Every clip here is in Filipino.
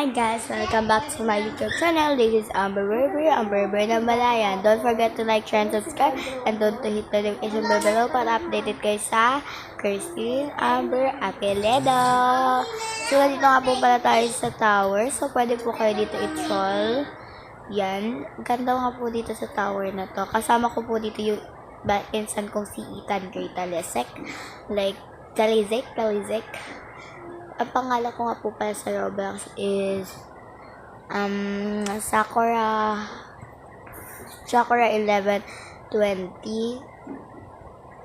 Hi guys, welcome back to my YouTube channel. This is Amber ng Malayan. Don't forget to like, share, and subscribe. And don't to hit the notification bell below para updated kayo sa Christine Amber Apeledo. So, dito nga po pala tayo sa tower. So, pwede po kayo dito i-troll. Yan. Ganda nga po dito sa tower na to. Kasama ko po dito yung insan kong si Ethan Gray Talesek. Like, Talizek. Ang pangalan ko nga po pala sa Roblox is Sakura 1120,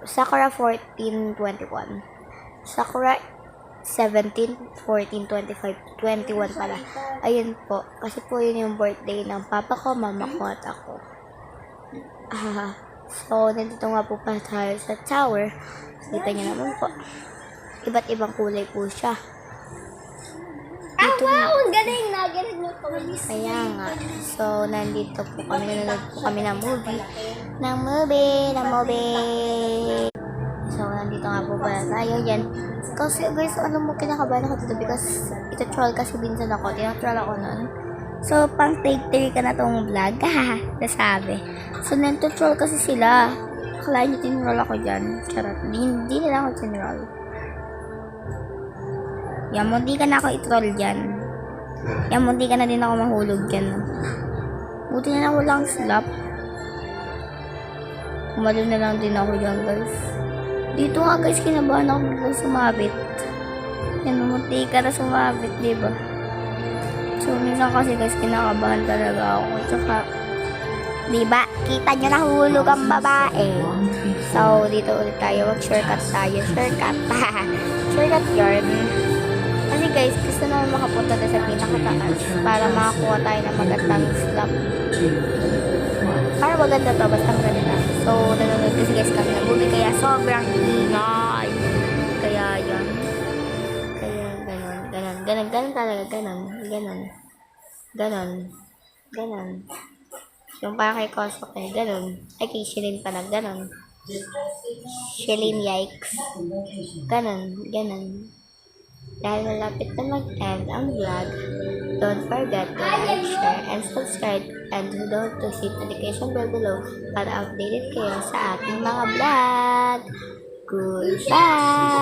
Sakura 1421, Sakura 17 14 25 21 pala. Ayun po, kasi po yun yung birthday ng papa ko, mama ko at ako. So nandito nga po pala tayo sa tower. Kita niyo naman po, iba't ibang kulay po siya. Wow! Ang galing! Nagaling mo kami. Kaya nga. So, nandito po kami. Nanonood po kami ng movie. So, nandito nga po pala tayo. Yan. Kasi, guys, alam mo, kinakabahan ako dito because ito-troll kasi minsan ako. Tinatroll ako nun. So, pang take 3 ka na tong vlog. Nasabi. So, nandito-troll kasi sila. Akala nyo tinroll ako dyan. Charot. Hindi nila ako tinroll. Yan, mundi ka na ako i-troll dyan. Yan, mundi ka na din ako mahulog dyan. Buti na lang walang slap. Umalo na lang din ako dyan, guys. Dito nga, guys, kinabahan ako biglang sumabit. Yan, mundi ka na sumabit, diba? So, minsan kasi, guys, kinakabahan talaga ako. Tsaka, diba? Kita nyo nahulog ang babae. So, dito ulit tayo. Mag-shortcut tayo. Shortcut. Shortcut yarn. Kasi guys, gusto naman makapunta na sa pinakataas para makakuha tayo ng magandang slap. Para maganda to, basta maganda. So, nanonood kasi guys kami ng movie, kaya sobrang ingay. Kaya yun. Kaya ganon talaga, ganon. Yung para kay Kosok eh, ganon. Ay, kay Shilin pala, ganon. Shilin yikes. Ganon. Dahil malapit na mag-end ang vlog, don't forget to like, share, and subscribe, and don't to hit the notification bell below para updated kayo sa ating mga vlog. Goodbye!